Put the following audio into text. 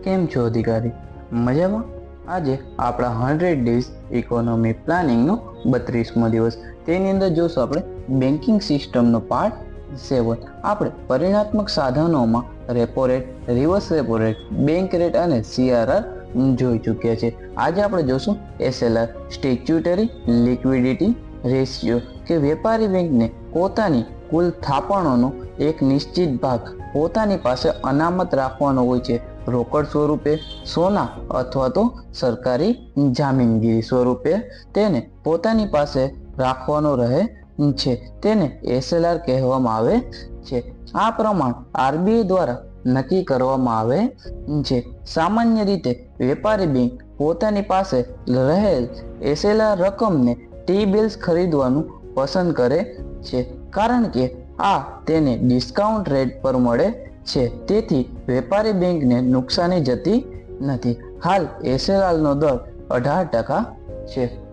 કેમ છો અધિકારી? મજામાં? આજે આપણા 100 ડેઝ ઇકોનોમી પ્લાનિંગનો 32મો દિવસ. તેની અંદર જોશું આપણે બેન્કિંગ સિસ્ટમનો પાર્ટ 7. આપણે પરિણાત્મક સાધનોમાં repo rate, reverse repo rate, bank rate અને CRR જોઈ ચૂક્યા છે. આજે આપણે જોશું SLR, સ્ટેચ્યુટરી લિક્વિડિટી રેશિયો, કે વેપારી બેંકને પોતાની કુલ થાપણોનો એક નિશ્ચિત ભાગ પોતાની પાસે અનામત રાખવાનો હોય છે, રોકડ સ્વરૂપે, સોના અથવા તો સરકારી જામીનગીરી સ્વરૂપે તેને પોતાની પાસે રાખવાનો રહે છે. તેને SLR કહેવામાં આવે છે. આ પ્રમાણ RBI દ્વારા નક્કી કરવામાં આવે છે. સામાન્ય રીતે વેપારી બેંક પોતાની પાસે રહેલ SLR રકમને T-બિલ્સ ખરીદવાનું પસંદ કરે છે, કારણ કે આ તેને ડિસ્કાઉન્ટ રેટ પર મળે છે. તેથી વેપારી બેંકને નુકસાની જતી નથી. હાલ SLR નો દર 18% છે.